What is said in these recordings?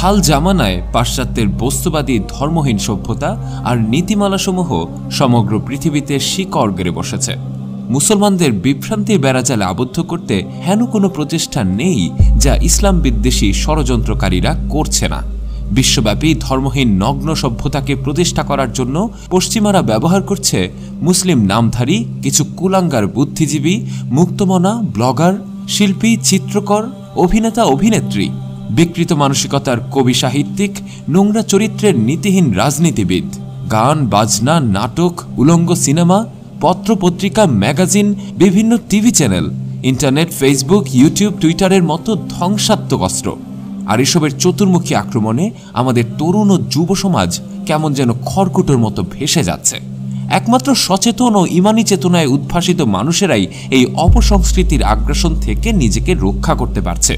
হাল জামানায় পাশ্চাত্যের বস্তুবাদী ধর্মহীন সভ্যতা আর নীতিমালাসমূহ সমগ্র পৃথিবীতে শিকড় গেড়ে বসেছে। মুসলমানদের বিভ্রান্তির বেড়াজালে আবদ্ধ করতে হেন কোনো প্রচেষ্টা নেই যা ইসলাম বিদ্বেষী ষড়যন্ত্রকারীরা করছে না। বিশ্বব্যাপী ধর্মহীন নগ্ন সভ্যতাকে প্রতিষ্ঠা করার জন্য পশ্চিমারা ব্যবহার করছে মুসলিম নামধারী কিছু কুলাঙ্গার বুদ্ধিজীবী, মুক্তমনা, ব্লগার, শিল্পী, চিত্রকর, অভিনেতা, অভিনেত্রী, বিকৃত মানসিকতার কবি, সাহিত্যিক, নোংরা চরিত্রের নীতিহীন রাজনীতিবিদ, গান, বাজনা, নাটক, উলঙ্গ সিনেমা, পত্রপত্রিকা, ম্যাগাজিন, বিভিন্ন TV channel, internet, Facebook, YouTube, টুইটারের মতো ধ্বংসাত্মক অস্ত্র। আর এসবের চতুর্মুখী আক্রমণে আমাদের তরুণ ও যুব সমাজ কেমন যেন খড়কুটোর মতো ভেসে যাচ্ছে। একমাত্র সচেতন ও ইমানি চেতনায় উদ্ভাসিত মানুষেরাই এই অপসংস্কৃতির আগ্রাসন থেকে নিজেকে রক্ষা করতে পারছে।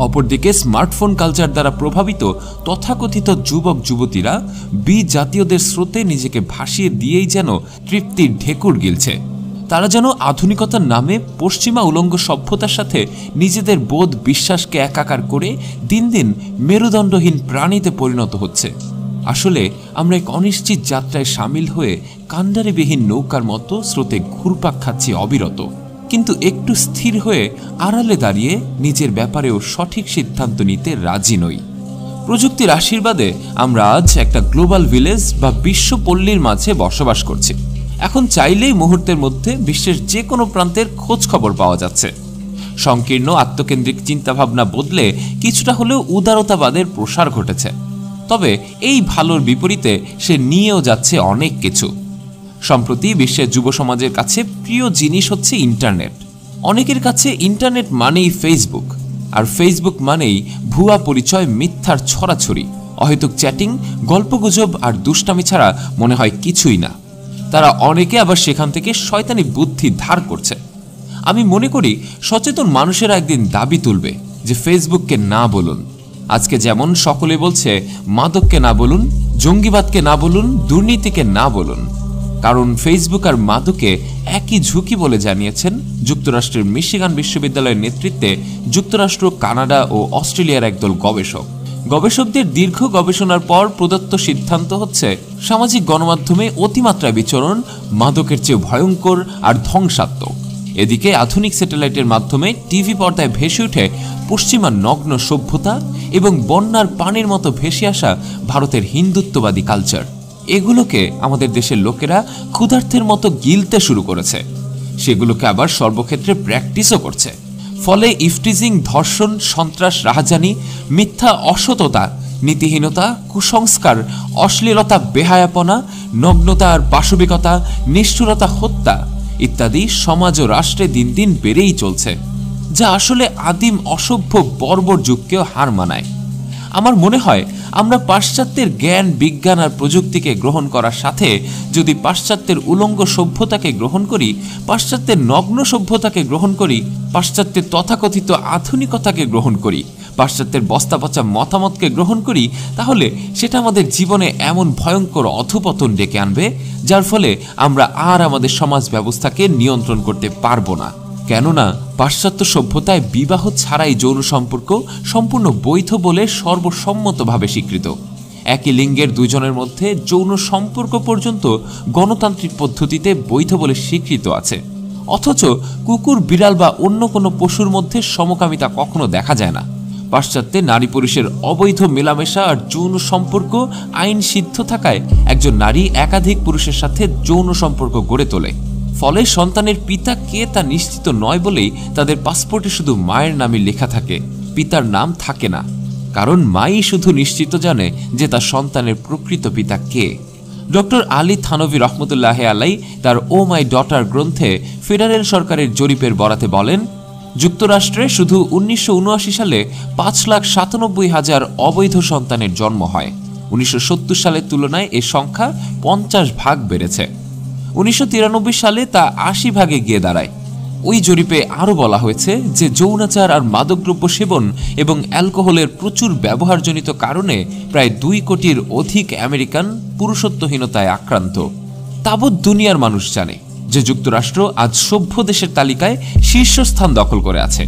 অপরদিকে স্মার্টফোন কালচার দ্বারা প্রভাবিত তথাকথিত যুবক যুবতীরা বিজাতীয়দের স্রোতে নিজেকে ভাসিয়ে দিয়েই যেন তৃপ্তির ঢেকুর গিলছে। তারা যেন আধুনিকতার নামে পশ্চিমা উলঙ্গ সভ্যতার সাথে নিজেদের বোধ বিশ্বাসকে একাকার করে দিন দিন মেরুদণ্ডহীন প্রাণীতে পরিণত হচ্ছে। আসলে আমরা এক অনিশ্চিত যাত্রায় সামিল হয়ে কাণ্ডারিবিহীন নৌকার মতো স্রোতে ঘুরপাক খাচ্ছি অবিরত, কিন্তু একটু স্থির হয়ে আড়ালে দাঁড়িয়ে নিজের ব্যাপারেও সঠিক সিদ্ধান্ত নিতে রাজি নই। প্রযুক্তির আশীর্বাদে আমরা আজ একটা গ্লোবাল ভিলেজ বা বিশ্বপল্লীর মাঝে বসবাস করছি। এখন চাইলেই মুহূর্তের মধ্যে বিশ্বের যে কোনো প্রান্তের খোঁজ খবর পাওয়া যাচ্ছে। সংকীর্ণ আত্মকেন্দ্রিক চিন্তাভাবনা বদলে কিছুটা হলেও উদারতাবাদের প্রসার ঘটেছে। তবে এই ভালোর বিপরীতে সে নিয়েও যাচ্ছে অনেক কিছু। সম্প্রতি বিশ্বের যুব সমাজের কাছে প্রিয় জিনিস হচ্ছে ইন্টারনেট। অনেকের কাছে ইন্টারনেট মানেই ফেসবুক, আর ফেসবুক মানেই ভুয়া পরিচয়, মিথ্যার ছড়াছড়ি, অহেতুক চ্যাটিং, গল্পগুজব আর দুষ্টামি ছাড়া মনে হয় কিছুই না। তারা অনেকে আবার সেখান থেকে শয়তানি বুদ্ধি ধার করছে। আমি মনে করি সচেতন মানুষেরা একদিন দাবি তুলবে যে ফেসবুককে না বলুন। আজকে যেমন সকলে বলছে মাদককে না বলুন, জঙ্গিবাদকে না বলুন, দুর্নীতিকে না বলুন, কারণ ফেসবুক আর মাদকে একই ঝুঁকি বলে জানিয়েছেন যুক্তরাষ্ট্রের মিশিগান বিশ্ববিদ্যালয়ের নেতৃত্বে যুক্তরাষ্ট্র, কানাডা ও অস্ট্রেলিয়ার একদল গবেষক। গবেষকদের দীর্ঘ গবেষণার পর প্রদত্ত সিদ্ধান্ত হচ্ছে সামাজিক গণমাধ্যমে অতিমাত্রায় বিচরণ মাদকের চেয়ে ভয়ঙ্কর আর ধ্বংসাত্মক। এদিকে আধুনিক স্যাটেলাইটের মাধ্যমে টিভি পর্দায় ভেসে ওঠে পশ্চিমা নগ্ন সভ্যতা এবং বন্যার পানির মতো ভেসে আসা ভারতের হিন্দুত্ববাদী কালচার। এগুলোকে আমাদের দেশের লোকেরা ক্ষুধার্তের মতো গিলতে শুরু করেছে, সেগুলোকে আবার সর্বক্ষেত্রে প্র্যাকটিসও করছে। ফলে ইফটিজিং, ধর্ষণ, সন্ত্রাস, রাহাজানি, মিথ্যা, অসততা, নীতিহীনতা, কুসংস্কার, অশ্লীলতা, বেহায়াপনা, নগ্নতা আর পাশবিকতা, নিষ্ঠুরতা, হত্যা ইত্যাদি সমাজ ও রাষ্ট্রে দিন দিন বেড়েই চলছে, যা আসলে আদিম অসভ্য বর্বর যুগকেও হার মানায়। আমার মনে হয় আমরা পাশ্চাত্যের জ্ঞান, বিজ্ঞান আর প্রযুক্তিকে গ্রহণ করার সাথে যদি পাশ্চাত্যের উলঙ্গ সভ্যতাকে গ্রহণ করি, পাশ্চাত্যের নগ্ন সভ্যতাকে গ্রহণ করি, পাশ্চাত্যের তথাকথিত আধুনিকতাকে গ্রহণ করি, পাশ্চাত্যের বস্তাপচা মতামতকে গ্রহণ করি, তাহলে সেটা আমাদের জীবনে এমন ভয়ঙ্কর অধঃপতন ডেকে আনবে যার ফলে আমরা আর আমাদের সমাজ ব্যবস্থাকে নিয়ন্ত্রণ করতে পারবো না। কেননা পাশ্চাত্য সভ্যতায় বিবাহ ছাড়াই যৌন সম্পর্ক সম্পূর্ণ বৈধ বলে সর্বসম্মতভাবে স্বীকৃত। একই লিঙ্গের দুজনের মধ্যে যৌন সম্পর্ক পর্যন্ত গণতান্ত্রিক পদ্ধতিতে বৈধ বলে স্বীকৃত আছে। অথচ কুকুর, বিড়াল বা অন্য কোনো পশুর মধ্যে সমকামিতা কখনো দেখা যায় না। পাশ্চাত্যে নারী পুরুষের অবৈধ মেলামেশা আর যৌন সম্পর্ক আইন সিদ্ধ থাকায় একজন নারী একাধিক পুরুষের সাথে যৌন সম্পর্ক গড়ে তোলে। ফলে সন্তানের পিতা কে তা নিশ্চিত নয় বলেই তাদের পাসপোর্টে শুধু মায়ের নামই লেখা থাকে, পিতার নাম থাকে না, কারণ মাই শুধু নিশ্চিত জানে যে তার সন্তানের প্রকৃত পিতা কে। ডক্টর আলী থানভী রহমতুল্লাহ আলাই তার ও মাই ডটার গ্রন্থে ফেডারেল সরকারের জরিপের বরাতে বলেন, যুক্তরাষ্ট্রে শুধু 1979 সালে 5,97,000 অবৈধ সন্তানের জন্ম হয়। 1970 সালের তুলনায় এ সংখ্যা 50 ভাগ বেড়েছে। 1993 সালে তা 80 ভাগে গিয়ে দাঁড়ায়। ওই জরিপে আরও বলা হয়েছে যে যৌনাচার আর মাদকদ্রব্য সেবন এবং অ্যালকোহলের প্রচুর ব্যবহারজনিত কারণে প্রায় 2 কোটির অধিক আমেরিকান পুরুষত্বহীনতায় আক্রান্ত। তাবৎ দুনিয়ার মানুষ জানে যে যুক্তরাষ্ট্র আজ সভ্য দেশের তালিকায় শীর্ষস্থান দখল করে আছে।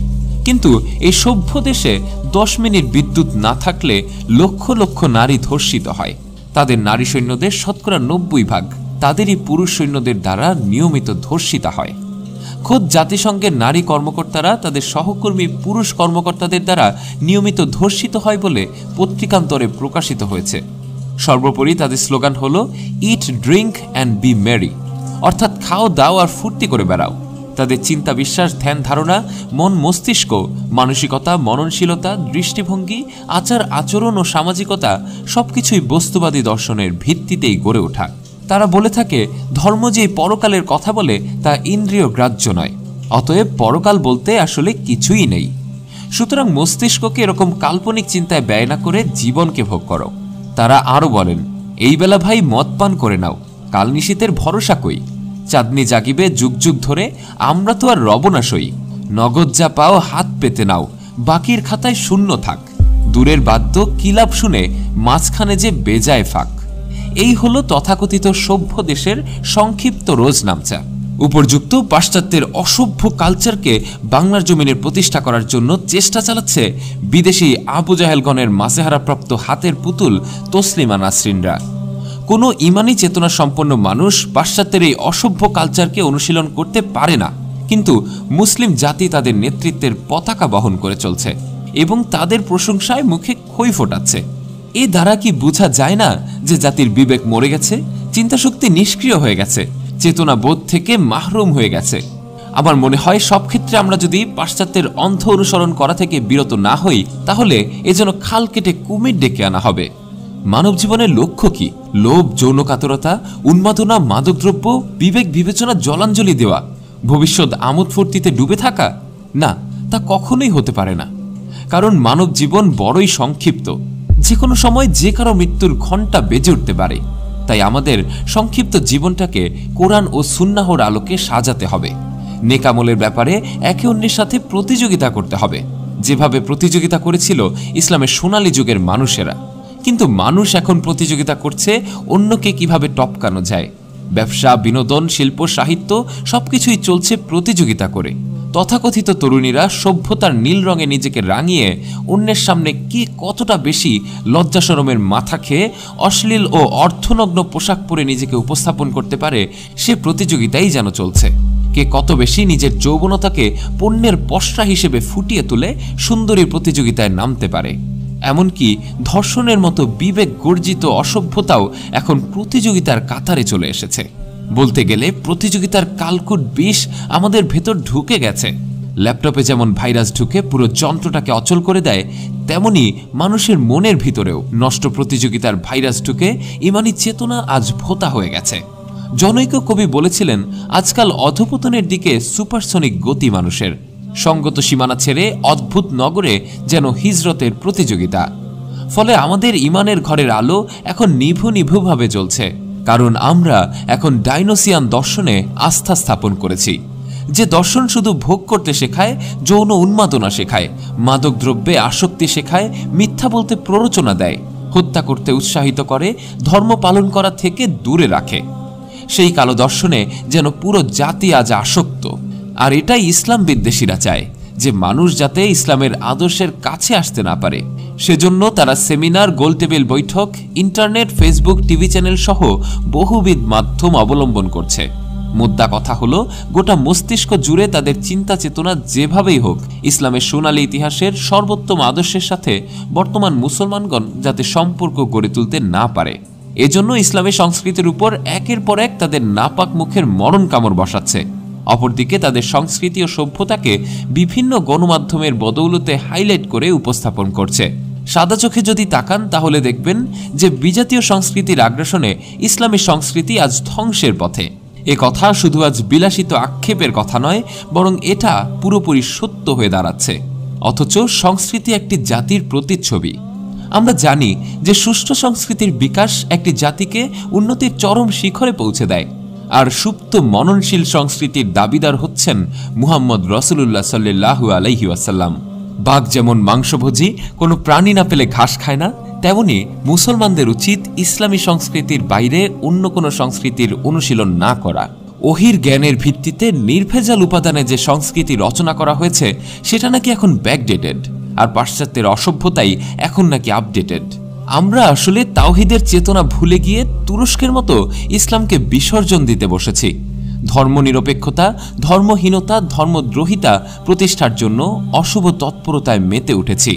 কিন্তু এই সভ্য দেশে 10 মিনিট বিদ্যুৎ না থাকলে লক্ষ লক্ষ নারী ধর্ষিত হয়। তাদের নারী সৈন্যদের শতকরা 90% তাদেরই পুরুষ সৈন্যদের দ্বারা নিয়মিত ধর্ষিত হয়। খোদ জাতিসংঘের নারী কর্মকর্তারা তাদের সহকর্মী পুরুষ কর্মকর্তাদের দ্বারা নিয়মিত ধর্ষিত হয় বলে পত্রিকান্তরে প্রকাশিত হয়েছে। সর্বোপরি তাদের স্লোগান হলো ইট, ড্রিঙ্ক অ্যান্ড বি মেরি, অর্থাৎ খাও দাও আর ফুর্তি করে বেড়াও। তাদের চিন্তা, বিশ্বাস, ধ্যান ধারণা, মন মস্তিষ্ক, মানসিকতা, মননশীলতা, দৃষ্টিভঙ্গি, আচার আচরণ ও সামাজিকতা সবকিছুই বস্তুবাদী দর্শনের ভিত্তিতেই গড়ে ওঠা। তারা বলে থাকে ধর্ম যে পরকালের কথা বলে তা ইন্দ্রিয় গ্রাহ্য নয়, অতএব পরকাল বলতে আসলে কিছুই নেই। সুতরাং মস্তিষ্ককে এরকম কাল্পনিক চিন্তায় ব্যয় না করে জীবনকে ভোগ করো। তারা আরও বলেন, এই বেলা ভাই মদ পান করে নাও, কাল নিশীতের ভরসা কই, চাঁদনি জাগিবে যুগ যুগ ধরে, আমরা তো আর রব না সই, নগদ যা পাও হাত পেতে নাও, বাকির খাতায় শূন্য থাক, দূরের বাদ্য কিলাপ শুনে মাঝখানে যে বেজায় ফাঁক। এই হলো তথাকথিত সভ্য দেশের সংক্ষিপ্ত রোজনামচা। উপর্যুক্ত পাশ্চাত্যের অসভ্য কালচারকে বাংলার জমিনের প্রতিষ্ঠা করার জন্য চেষ্টা চালাচ্ছে বিদেশি আবু জাহেলগণের মাসেহারাপ্রাপ্ত হাতের পুতুল তসলিমা নাসরিনরা। কোনো ইমানি চেতনা সম্পন্ন মানুষ পাশ্চাত্যের এই অসভ্য কালচারকে অনুশীলন করতে পারে না, কিন্তু মুসলিম জাতি তাদের নেতৃত্বের পতাকা বহন করে চলছে এবং তাদের প্রশংসায় মুখে খই ফোটাচ্ছে। এ দ্বারা কি বোঝা যায় না যে জাতির বিবেক মরে গেছে, চিন্তাশক্তি নিষ্ক্রিয় হয়ে গেছে, চেতনা বোধ থেকে মাহরুম হয়ে গেছে? আমার মনে হয় সব ক্ষেত্রে আমরা যদি পাশ্চাত্যের অন্ধ অনুসরণ করা থেকে বিরত না হই, তাহলে এজন্য খাল কেটে কুমির ডেকে আনা হবে। মানব জীবনের লক্ষ্য কি? লোভ, যৌন কাতরতা, উন্মাদনা, মাদকদ্রব্য, বিবেক বিবেচনা জলাঞ্জলি দেওয়া, ভবিষ্যৎ আমোদ ফুর্তিতে ডুবে থাকা? না, তা কখনোই হতে পারে না। কারণ মানব জীবন বড়ই সংক্ষিপ্ত, যে কোনো সময় যে কারো মৃত্যুর ঘণ্টা বেজে উঠতে পারে। তাই আমাদের সংক্ষিপ্ত জীবনটাকে কোরআন ও সুন্নাহর আলোকে সাজাতে হবে। নেকামলের ব্যাপারে একে অন্যের সাথে প্রতিযোগিতা করতে হবে, যেভাবে প্রতিযোগিতা করেছিল ইসলামের সোনালী যুগের মানুষেরা। কিন্তু মানুষ এখন প্রতিযোগিতা করছে অন্যকে কিভাবে টপকানো যায়। ব্যবসা, বিনোদন, শিল্প, সাহিত্য সবকিছুই চলছে প্রতিযোগিতা করে। তথাকথিত তরুণীরা সভ্যতার নীল রঙে নিজেকে রাঙিয়ে অন্যের সামনে কে কতটা বেশি লজ্জাশরমের মাথা খেয়ে অশ্লীল ও অর্থনগ্ন পোশাক পরে নিজেকে উপস্থাপন করতে পারে, সে প্রতিযোগিতাই যেন চলছে। কে কত বেশি নিজের যৌবনতাকে পণ্যের পসরা হিসেবে ফুটিয়ে তুলে সুন্দরী প্রতিযোগিতায় নামতে পারে। এমনকি ধর্ষণের মতো বিবেক গর্জিত অসভ্যতাও এখন প্রতিযোগিতার কাতারে চলে এসেছে। বলতে গেলে প্রতিযোগিতার কালকুট বিষ আমাদের ভেতর ঢুকে গেছে। ল্যাপটপে যেমন ভাইরাস ঢুকে পুরো যন্ত্রটাকে অচল করে দেয়, তেমনি মানুষের মনের ভিতরেও নষ্ট প্রতিযোগিতার ভাইরাস ঢুকে ইমানি চেতনা আজ ভোতা হয়ে গেছে। জনৈক কবি বলেছিলেন, আজকাল অধপতনের দিকে সুপারসনিক গতি মানুষের, সঙ্গত সীমানা ছেড়ে অদ্ভুত নগরে যেন হিজরতের প্রতিযোগিতা। ফলে আমাদের ইমানের ঘরের আলো এখন নিভু নিভুভাবে জ্বলছে, কারণ আমরা এখন ডাইনোসিয়ান দর্শনে আস্থা স্থাপন করেছি, যে দর্শন শুধু ভোগ করতে শেখায়, যৌন উন্মাদনা শেখায়, মাদকদ্রব্যে আসক্তি শেখায়, মিথ্যা বলতে প্ররোচনা দেয়, হত্যা করতে উৎসাহিত করে, ধর্ম পালন করা থেকে দূরে রাখে। সেই কালো দর্শনে যেন পুরো জাতি আজ আসক্ত। আর এটাই ইসলাম বিদ্বেষীরা চায়, যে মানুষ যাতে ইসলামের আদর্শের কাছে আসতে না পারে। সেজন্য তারা সেমিনার, গোলটেবিল বৈঠক, ইন্টারনেট, ফেসবুক, টিভি চ্যানেল সহ বহুবিধ মাধ্যম অবলম্বন করছে। মুদ্রা কথা হলো, গোটা মস্তিষ্ক জুড়ে তাদের চিন্তা চেতনা যেভাবেই হোক ইসলামের সোনালী ইতিহাসের সর্বোত্তম আদর্শের সাথে বর্তমান মুসলমানগণ যাতে সম্পর্ক গড়ে তুলতে না পারে, এজন্য ইসলামী সংস্কৃতির উপর একের পর এক তাদের নাপাক মুখের মরণ কামড় বসাচ্ছে। অপরদিকে তাদের সংস্কৃতি ও সভ্যতাকে বিভিন্ন গণমাধ্যমের বদৌলতে হাইলাইট করে উপস্থাপন করছে। সাদা চোখে যদি তাকান তাহলে দেখবেন যে বিজাতীয় সংস্কৃতির আগ্রাসনে ইসলামী সংস্কৃতি আজ ধ্বংসের পথে। এ কথা শুধু আজ বিলাসিত আক্ষেপের কথা নয়, বরং এটা পুরোপুরি সত্য হয়ে দাঁড়াচ্ছে। অথচ সংস্কৃতি একটি জাতির প্রতিচ্ছবি। আমরা জানি যে সুষ্ঠু সংস্কৃতির বিকাশ একটি জাতিকে উন্নতির চরম শিখরে পৌঁছে দেয়। আর সুপ্ত মননশীল সংস্কৃতির দাবিদার হচ্ছেন মুহাম্মদ রাসূলুল্লাহ সাল্লাল্লাহু আলাইহি ওয়াসাল্লাম। বাঘ যেমন মাংসভোজী, কোনো প্রাণী না পেলে ঘাস খায় না, তেমনি মুসলমানদের উচিত ইসলামী সংস্কৃতির বাইরে অন্য কোনো সংস্কৃতির অনুশীলন না করা। ওহির জ্ঞানের ভিত্তিতে নির্ভেজাল উপাদানে যে সংস্কৃতি রচনা করা হয়েছে সেটা নাকি এখন ব্যাকডেটেড, আর পাশ্চাত্যের অসভ্যতাই এখন নাকি আপডেটেড। আমরা আসলে তাওহীদের চেতনা ভুলে গিয়ে তুরস্কের মতো ইসলামকে বিসর্জন দিতে বসেছি। ধর্মনিরপেক্ষতা, ধর্মহীনতা, ধর্মদ্রোহিতা প্রতিষ্ঠার জন্য অশুভ তৎপরতায় মেতে উঠেছি।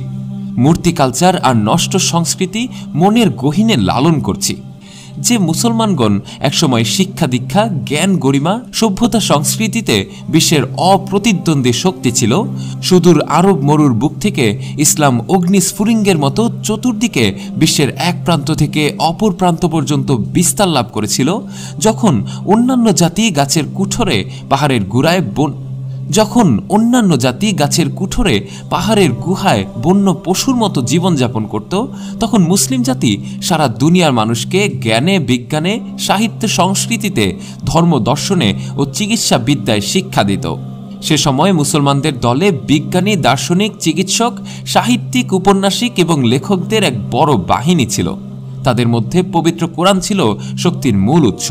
মূর্তি কালচার আর নষ্ট সংস্কৃতি মনের গহীনে লালন করছি। যে মুসলমানগণ একসময় শিক্ষা দীক্ষা, জ্ঞান, গরিমা, সভ্যতা, সংস্কৃতিতে বিশ্বের অপ্রতিদ্বন্দ্বী শক্তি ছিল, সুদূর আরব মরুর বুক থেকে ইসলাম অগ্নিস্ফুলিঙ্গের মতো চতুর্দিকে বিশ্বের এক প্রান্ত থেকে অপর প্রান্ত পর্যন্ত বিস্তার লাভ করেছিল, যখন অন্যান্য জাতি গাছের কুঠোরে পাহাড়ের পাহাড়ের গুহায় বন্য পশুর মতো জীবনযাপন করত, তখন মুসলিম জাতি সারা দুনিয়ার মানুষকে জ্ঞানে, বিজ্ঞানে, সাহিত্য, সংস্কৃতিতে, ধর্ম, দর্শনে ও চিকিৎসা বিদ্যায় শিক্ষা দিত। সে সময় মুসলমানদের দলে বিজ্ঞানী, দার্শনিক, চিকিৎসক, সাহিত্যিক, উপন্যাসিক এবং লেখকদের এক বড় বাহিনী ছিল। তাদের মধ্যে পবিত্র কোরআন ছিল শক্তির মূল উৎস।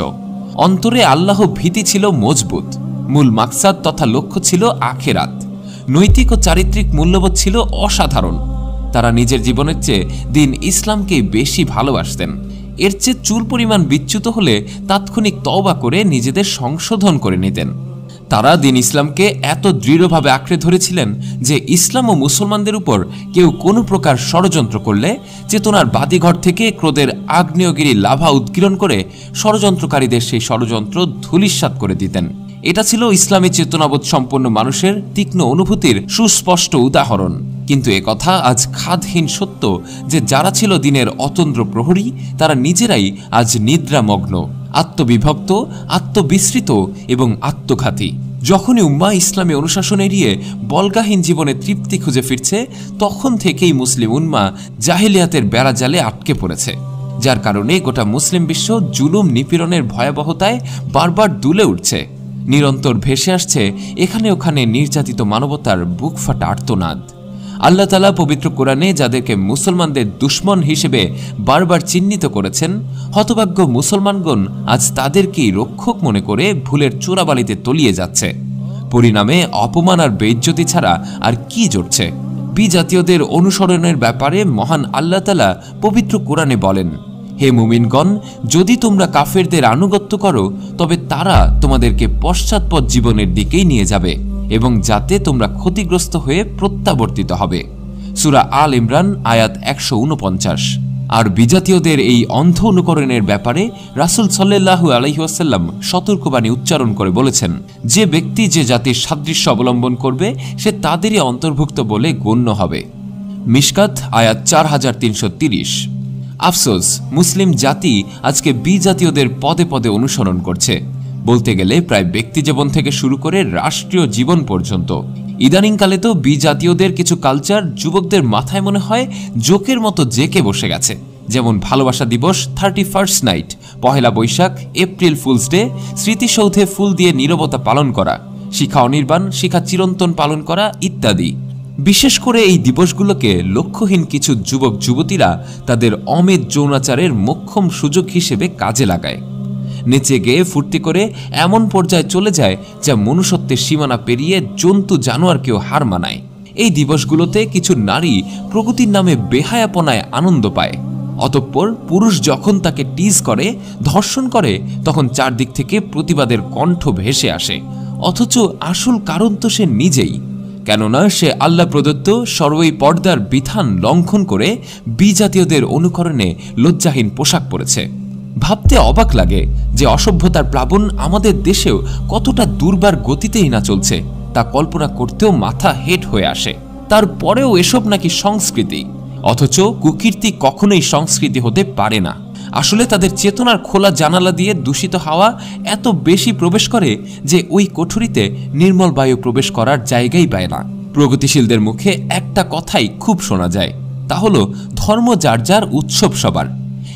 অন্তরে আল্লাহ ভীতি ছিল মজবুত। মূল মাকসাদ তথা লক্ষ্য ছিল আখেরাত। নৈতিক ও চারিত্রিক মূল্যবোধ ছিল অসাধারণ। তারা নিজের জীবনের চেয়ে দিন ইসলামকেই বেশি ভালোবাসতেন। এর চেয়ে চুল পরিমাণ বিচ্যুত হলে তাৎক্ষণিক তওবা করে নিজেদের সংশোধন করে নিতেন। তারা দিন ইসলামকে এত দৃঢ়ভাবে আঁকড়ে ধরেছিলেন যে ইসলাম ও মুসলমানদের উপর কেউ কোনো প্রকার ষড়যন্ত্র করলে চেতনার বাদিঘর থেকে ক্রোধের আগ্নেয়গিরি লাভা উৎকীর্ণ করে ষড়যন্ত্রকারীদের সেই ষড়যন্ত্র ধূলিসাৎ করে দিতেন। এটা ছিল ইসলামী চেতনাবোধ সম্পন্ন মানুষের তীক্ষ্ণ অনুভূতির সুস্পষ্ট উদাহরণ। কিন্তু একথা আজ খাদহীন সত্য যে যারা ছিল দিনের অতন্দ্র প্রহরী, তারা নিজেরাই আজ নিদ্রামগ্ন, আত্মবিভক্ত, আত্মবিস্মৃত এবং আত্মঘাতী। যখনই উম্মাহ ইসলামী অনুশাসন এড়িয়ে বলগাহীন জীবনে তৃপ্তি খুঁজে ফিরছে, তখন থেকেই মুসলিম উম্মাহ জাহিলিয়াতের বেড়াজালে আটকে পড়েছে, যার কারণে গোটা মুসলিম বিশ্ব জুলুম, নিপীড়নের ভয়াবহতায় বারবার দুলে উঠছে। নিরন্তর ভেসে আসছে এখানে ওখানে নির্যাতিত মানবতার বুক ফাটা আর্তনাদ। আল্লাহ তাআলা পবিত্র কোরআনে যাদেরকে মুসলমানদের দুশ্মন হিসেবে বারবার চিহ্নিত করেছেন, হতভাগ্য মুসলমানগণ আজ তাদেরকেই রক্ষক মনে করে ভুলের চোরাবালিতে তলিয়ে যাচ্ছে। পরিণামে অপমান আর বেইজ্জতি ছাড়া আর কি জড়ছে? বিজাতীয়দের অনুসরণের ব্যাপারে মহান আল্লাহ তাআলা পবিত্র কোরআনে বলেন, হে মুমিনগণ, যদি তোমরা কাফেরদের আনুগত্য করো তবে তারা তোমাদেরকে পশ্চাৎপদ জীবনের দিকেই নিয়ে যাবে এবং যাতে তোমরা ক্ষতিগ্রস্ত হয়ে প্রত্যাবর্তিত হবে। সূরা আল ইমরান আয়াত 149। আর বিজাতীয়দের এই অন্ধ অনুকরণের ব্যাপারে রাসূল সাল্লাল্লাহু আলাইহি ওয়াসাল্লাম সতর্কবাণী উচ্চারণ করে বলেছেন, যে ব্যক্তি যে জাতির সাদৃশ্য অবলম্বন করবে সে তাদেরই অন্তর্ভুক্ত বলে গণ্য হবে। মিশকাত আয়াত 4330। আফসোস, মুসলিম জাতি আজকে বিজাতীয়দের পদে পদে অনুসরণ করছে। বলতে গেলে প্রায় ব্যক্তি জীবন থেকে শুরু করে রাষ্ট্রীয় জীবন পর্যন্ত। ইদানিংকালে তো বিজাতীয়দের কিছু কালচার যুবকদের মাথায় মনে হয় জোকের মতো জেকে বসে গেছে। যেমন ভালোবাসা দিবস, 31st night, Pohela Boishakh, April fools day, স্মৃতিসৌধে ফুল দিয়ে নীরবতা পালন করা, শিখা অনির্বাণ, শিখা চিরন্তন পালন করা ইত্যাদি। বিশেষ করে এই দিবসগুলোকে লক্ষ্যহীন কিছু যুবক যুবতীরা তাদের অমেধ যৌনাচারের মোক্ষম সুযোগ হিসেবে কাজে লাগায়। নেচে গেয়ে ফুর্তি করে এমন পর্যায়ে চলে যায় যা মনুষ্যত্বের সীমানা পেরিয়ে জন্তু জানোয়ারকেও হার মানায়। এই দিবসগুলোতে কিছু নারী প্রগতির নামে বেহায়াপনায় আনন্দ পায়। অতঃপর পুরুষ যখন তাকে টিজ করে, ধর্ষণ করে, তখন চারদিক থেকে প্রতিবাদের কণ্ঠ ভেসে আসে। অথচ আসল কারণ তো সে নিজেই। কেননা সে আল্লাহ প্রদত্ত সর্বই পর্দার বিধান লঙ্ঘন করে বিজাতীয়দের অনুকরণে লজ্জাহীন পোশাক পরেছে। ভাবতে অবাক লাগে যে অসভ্যতার প্লাবন আমাদের দেশেও কতটা দুর্বার গতিতেই না চলছে, তা কল্পনা করতেও মাথা হেট হয়ে আসে। তারপরেও এসব নাকি সংস্কৃতি, অথচ কুকীর্তি কখনোই সংস্কৃতি হতে পারে না। আসলে তাদের চেতনার খোলা জানালা দিয়ে দূষিত হাওয়া এত বেশি প্রবেশ করে যে ওই কোঠরিতে নির্মল বায়ু প্রবেশ করার জায়গাই পায় না। প্রগতিশীলদের মুখে একটা কথাই খুব শোনা যায়, তা হলো ধর্ম যার যার, উৎসব সবার।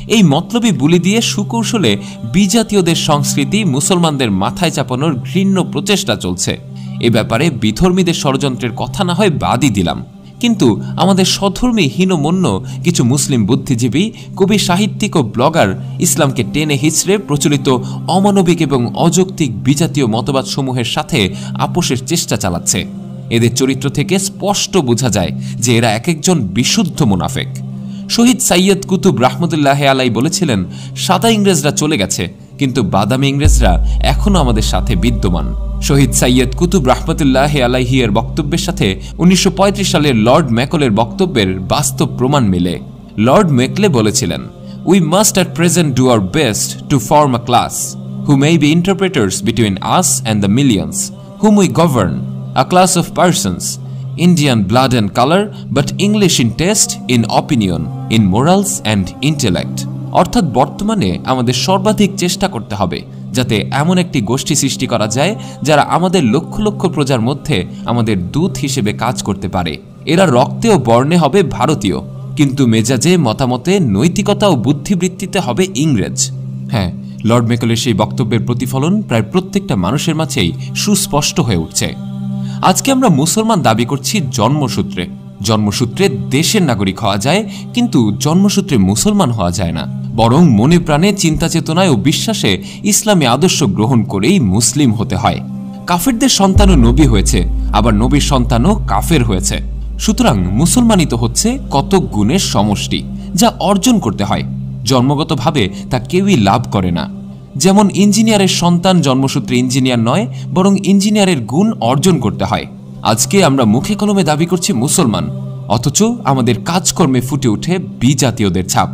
এই মতলবী বুলি দিয়ে সুকৌশলে বিজাতীয়দের সংস্কৃতি মুসলমানদের মাথায় চাপানোর ঘৃণ্য প্রচেষ্টা চলছে। এ ব্যাপারে বিধর্মীদের ষড়যন্ত্রের কথা না হয় বাদই দিলাম, কিন্তু আমাদের স্বধর্মী হীনমন্য কিছু মুসলিম বুদ্ধিজীবী, কবি, সাহিত্যিক ও ব্লগার ইসলামকে টেনে হিচড়ে প্রচলিত অমানবিক এবং অযৌক্তিক বিজাতীয় মতবাদসমূহের সাথে আপোষের চেষ্টা চালাচ্ছে। এদের চরিত্র থেকে স্পষ্ট বোঝা যায় যে এরা এক একজন বিশুদ্ধ মুনাফেক। শহীদ সাইয়দ কুতুব রহমতুল্লাহ আলাই বলেছিলেন, সাদা ইংরেজরা চলে গেছে, কিন্তু বাদামি ইংরেজরা এখনো আমাদের সাথে বিদ্যমান। শহীদ সাইয়দ কুতুব রহমতুল্লাহ আলাইহি এর বক্তব্যের সাথে 1935 সালের লর্ড ম্যাকলের বক্তব্যের বাস্তব প্রমাণ মেলে। লর্ড ম্যাকলে বলেছিলেন, we must at present do our best to form a class who may be interpreters between us and the millions whom we govern, a class of persons, Indian blood and color, but English in taste, in opinion, in morals and intellect. অর্থাৎ বর্তমানে আমাদের সর্বাধিক চেষ্টা করতে হবে যাতে এমন একটি গোষ্ঠী সৃষ্টি করা যায় যারা আমাদের লক্ষ লক্ষ প্রজার মধ্যে আমাদের দূত হিসেবে কাজ করতে পারে। এরা রক্তে ও বর্ণে হবে ভারতীয়, কিন্তু মেজাজে, মতামতে, নৈতিকতা ও বুদ্ধিবৃত্তিতে হবে ইংরেজ। হ্যাঁ, লর্ড ম্যাকলের সেই বক্তব্যের প্রতিফলন প্রায় প্রত্যেকটা মানুষের মাঝেই সুস্পষ্ট হয়ে উঠছে। আজকে আমরা মুসলমান দাবি করছি জন্মসূত্রে। জন্মসূত্রে দেশের নাগরিক হওয়া যায়, কিন্তু জন্মসূত্রে মুসলমান হওয়া যায় না। বরং মনে প্রাণে, চিন্তা চেতনায় ও বিশ্বাসে ইসলামী আদর্শ গ্রহণ করেই মুসলিম হতে হয়। কাফেরদের সন্তানও নবী হয়েছে, আবার নবীর সন্তানও কাফের হয়েছে। সুতরাং মুসলমানই তো হচ্ছে কতক গুণের সমষ্টি, যা অর্জন করতে হয়। জন্মগতভাবে তা কেউই লাভ করে না। যেমন ইঞ্জিনিয়ারের সন্তান জন্মসূত্রে ইঞ্জিনিয়ার নয়, বরং ইঞ্জিনিয়ারের গুণ অর্জন করতে হয়। আজকে আমরা মুখে কলমে দাবি করছি মুসলমান, অথচ আমাদের কাজকর্মে ফুটে ওঠে বিজাতীয়দের ছাপ।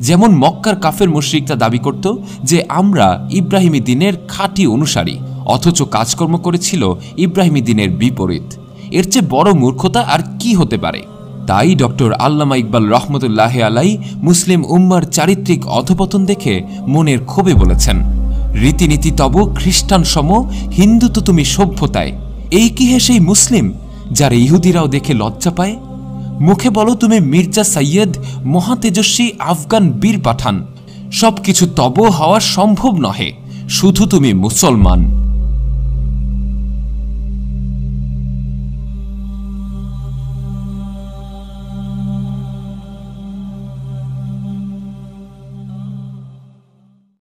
যেমন মক্কার কাফের মুশরিকরা দাবি করত যে আমরা ইব্রাহিমী দিনের খাঁটি অনুসারী, অথচ কাজকর্ম করেছিল ইব্রাহিমী দিনের বিপরীত। এর চেয়ে বড় মূর্খতা আর কি হতে পারে? তাই ডক্টর আল্লামা ইকবাল রহমতুল্লাহ আলাই মুসলিম উম্মার চারিত্রিক অধপতন দেখে মনের ক্ষোভে বলেছেন, রীতিনীতি তব খ্রিস্টান সম, হিন্দু তো তুমি সভ্যতায়। এই কি হে সেই মুসলিম যার ইহুদিরাও দেখে লজ্জা পায়? মুখে বলো তুমি মির্জা সাইয়দ, মহাতেজস্বী আফগান বীর পাঠান, সবকিছু তব হওয়া সম্ভব নহে, শুধু তুমি মুসলমান।